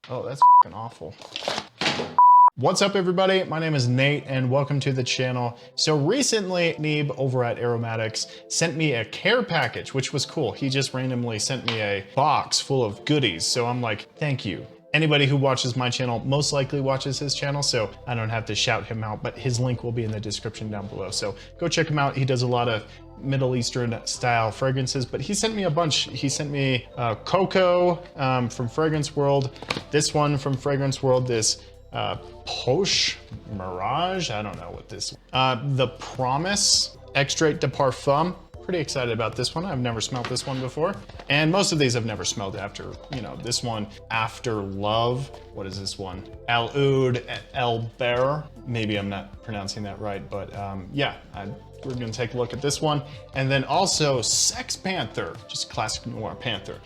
Oh, that's fucking awful. What's up, everybody? My name is Nate and welcome to the channel. So recently, Neeb over at Aromatics sent me a care package, which was cool. He just randomly sent me a box full of goodies. So I'm like, thank you. Anybody who watches my channel most likely watches his channel, so I don't have to shout him out, but his link will be in the description down below. So go check him out. He does a lot of Middle Eastern style fragrances, but he sent me a bunch. He sent me C.A.O.C.O from Fragrance World, this one from Fragrance World, this Posh Mirage, I don't know what this, the Promise Extrait de Parfum. Pretty excited about this one. I've never smelled this one before. And most of these I've never smelled after, you know, this one, After Love. What is this one? Oud El Bear. Maybe I'm not pronouncing that right, but yeah, we're gonna take a look at this one. And then also Sex Panther, just classic noir panther.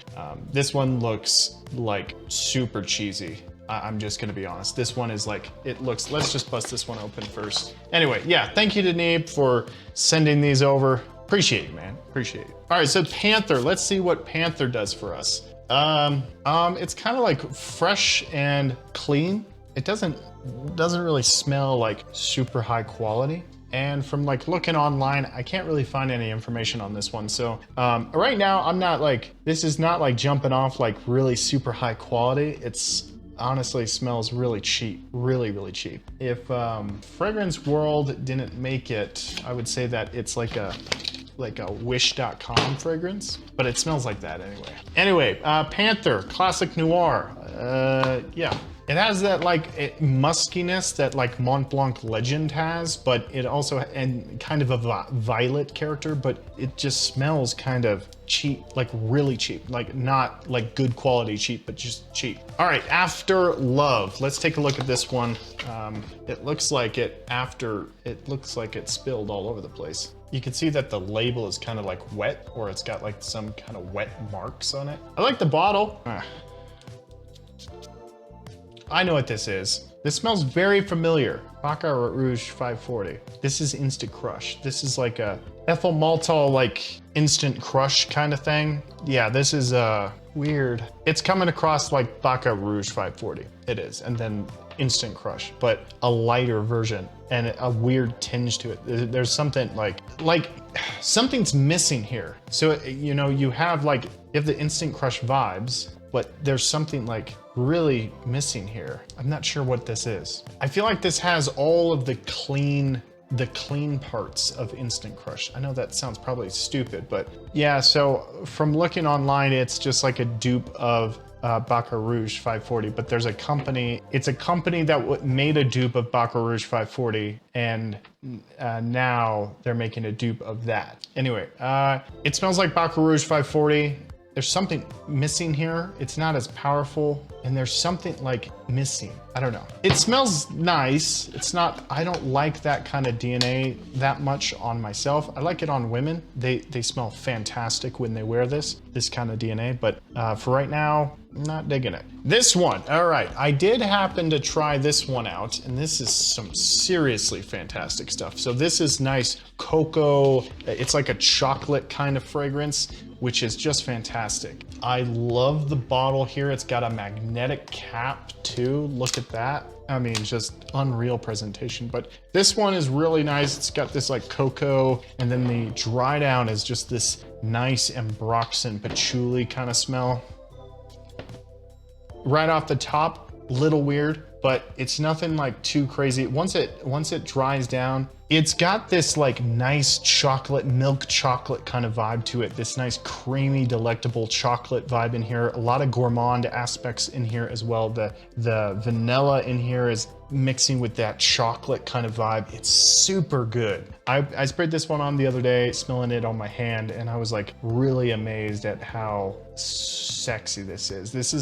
This one looks like super cheesy. I'm just gonna be honest. This one is like, it looks, let's just bust this one open first. Anyway, yeah, thank you to Neeb for sending these over. Appreciate you, man, appreciate it. All right, so Panther, let's see what Panther does for us. It's kind of like fresh and clean. It doesn't really smell like super high quality. And from like looking online, I can't really find any information on this one. So right now, I'm not like, this is not like jumping off like really super high quality. It's honestly smells really cheap, really cheap. If Fragrance World didn't make it, I would say that it's like a wish.com fragrance, but it smells like that anyway. Anyway, Panther, classic noir. Yeah, it has that like muskiness that like Mont Blanc Legend has, but it also, and kind of a violet character, but it just smells kind of cheap, like really cheap, like not like good quality cheap, but just cheap. All right, After Love. Let's take a look at this one. It looks like it looks like it spilled all over the place. You can see that the label is kind of like wet, or it's got like some kind of wet marks on it. I like the bottle. I know what this is. This smells very familiar. Baccarat Rouge 540. This is Instant Crush. This is like a ethyl maltol, like instant crush kind of thing. Yeah, this is weird. It's coming across like Baccarat Rouge 540. It is, and then Instant Crush, but a lighter version and a weird tinge to it. There's something like something's missing here. So, you know, you have the Instant Crush vibes, but there's something like really missing here. I'm not sure what this is. I feel like this has all of the clean parts of Instant Crush. I know that sounds probably stupid, but yeah, so from looking online, it's just like a dupe of Baccarat Rouge 540, but there's a company, it's a company that made a dupe of Baccarat Rouge 540, and now they're making a dupe of that. Anyway, it smells like Baccarat Rouge 540. There's something missing here. It's not as powerful, and there's something like missing. I don't know. It smells nice. It's not, I don't like that kind of DNA that much on myself. I like it on women. They smell fantastic when they wear this kind of DNA, but for right now, I'm not digging it. This one, all right. I did happen to try this one out, and this is some seriously fantastic stuff. So this is nice cocoa. It's like a chocolate kind of fragrance, which is just fantastic. I love the bottle here. It's got a magnetic cap too. Look at that. I mean, just unreal presentation, but this one is really nice. It's got this like cocoa, and then the dry down is just this nice Ambroxan patchouli kind of smell. Right off the top, little weird, but it's nothing like too crazy. Once it dries down, it's got this like nice chocolate, milk chocolate kind of vibe to it. This nice creamy, delectable chocolate vibe in here. A lot of gourmand aspects in here as well. The vanilla in here is mixing with that chocolate kind of vibe. It's super good. I sprayed this one on the other day, smelling it on my hand, and I was like really amazed at how sexy this is. This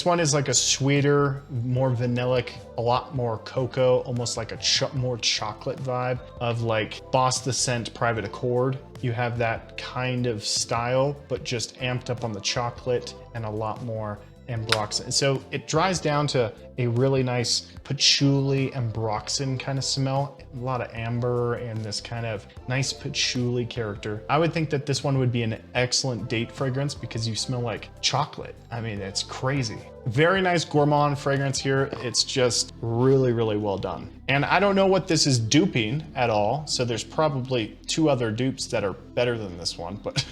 one is like a sweeter, more vanillic, a lot more cocoa, almost like a more chocolate vibe of like Boss the Scent Private Accord. You have that kind of style, but just amped up on the chocolate and a lot more ambroxan. So it dries down to a really nice patchouli ambroxan kind of smell. A lot of amber and this kind of nice patchouli character. I would think that this one would be an excellent date fragrance because you smell like chocolate. I mean, it's crazy. Very nice gourmand fragrance here. It's just really, really well done. And I don't know what this is duping at all. So there's probably 2 other dupes that are better than this one, but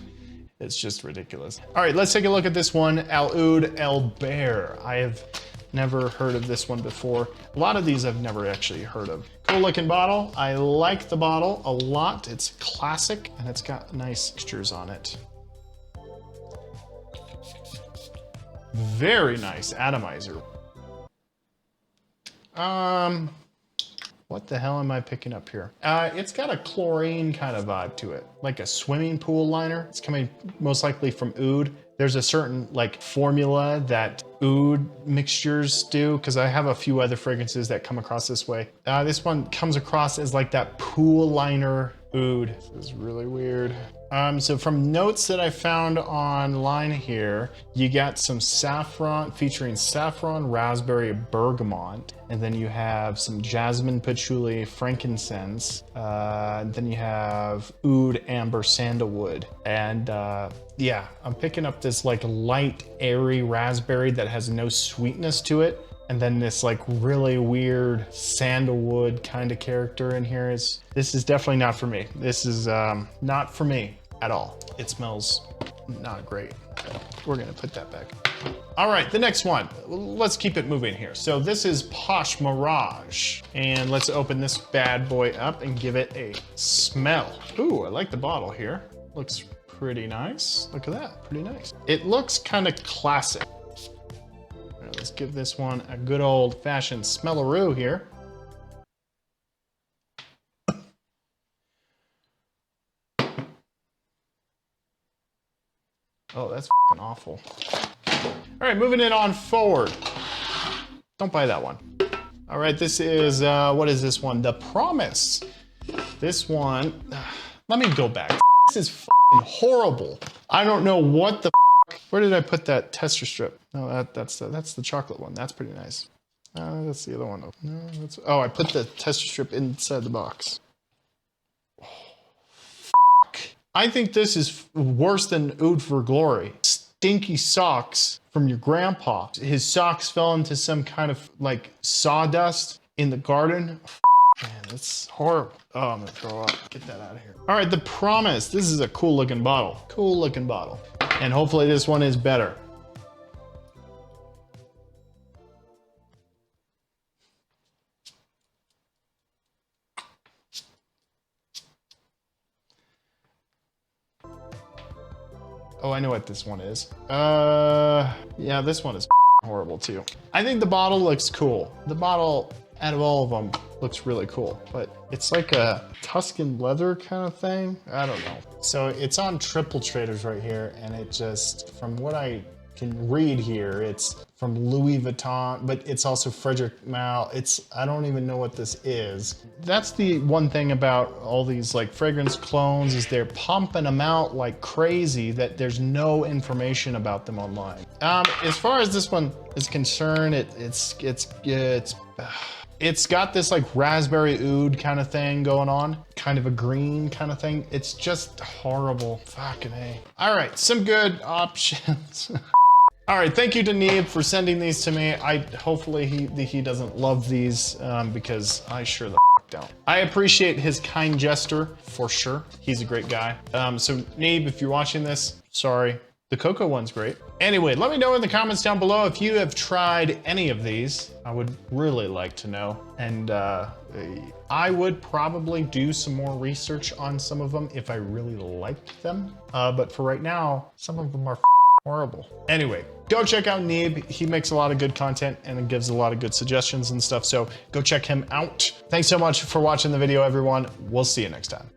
it's just ridiculous. All right, let's take a look at this one, Oud El Bear. I have never heard of this one before. A lot of these I've never actually heard of. Cool looking bottle. I like the bottle a lot. It's classic and it's got nice textures on it. Very nice atomizer. What the hell am I picking up here? It's got a chlorine kind of vibe to it, like a swimming pool liner. It's coming most likely from Oud. There's a certain like formula that Oud mixtures do, because I have a few other fragrances that come across this way. This one comes across as like that pool liner Oud. This is really weird. So from notes that I found online here, you got some saffron, featuring saffron, raspberry, bergamot, and then you have some jasmine, patchouli, frankincense, then you have oud, amber, sandalwood, and yeah, I'm picking up this like light, airy raspberry that has no sweetness to it. And then this like really weird sandalwood kind of character in here. This is definitely not for me. This is not for me at all. It smells not great. We're gonna put that back. All right, the next one. Let's keep it moving here. So this is Posh Mirage. And let's open this bad boy up and give it a smell. Ooh, I like the bottle here. Looks pretty nice. Look at that, pretty nice. It looks kind of classic. Let's give this one a good old fashioned smellaroo here. Oh, that's fucking awful. All right, moving it on forward. Don't buy that one. All right, this is, what is this one? The Promise. This one, let me go back. This is fucking horrible. I don't know what the where did I put that tester strip? No, that's the chocolate one. That's pretty nice. That's the other one. No, oh, I put the tester strip inside the box. Oh, I think this is worse than Oud for Glory. Stinky socks from your grandpa. His socks fell into some kind of like sawdust in the garden. Man, that's horrible. Oh, I'm gonna throw up. Get that out of here. All right, The Promise. This is a cool looking bottle. Cool looking bottle. And hopefully this one is better. Oh, I know what this one is. Yeah, this one is horrible too. I think the bottle looks cool. The bottle, out of all of them, looks really cool, but it's like a Tuscan leather kind of thing. I don't know. So it's on Triple Traders right here, and it just, from what I can read here, it's from Louis Vuitton, but it's also Frederic Malle. I don't even know what this is. That's the one thing about all these like fragrance clones, is they're pumping them out like crazy that there's no information about them online. As far as this one is concerned, it's got this like raspberry oud kind of thing going on, kind of a green kind of thing. It's just horrible. Fucking A. All right, some good options. All right, thank you to Neeb for sending these to me. Hopefully he doesn't love these because I sure the don't. I appreciate his kind gesture for sure. He's a great guy. So Neeb, if you're watching this, sorry. The cocoa one's great. Anyway, let me know in the comments down below if you have tried any of these. I would really like to know. And I would probably do some more research on some of them if I really liked them. But for right now, some of them are horrible. Anyway, go check out Neeb. He makes a lot of good content and gives a lot of good suggestions and stuff. So go check him out. Thanks so much for watching the video, everyone. We'll see you next time.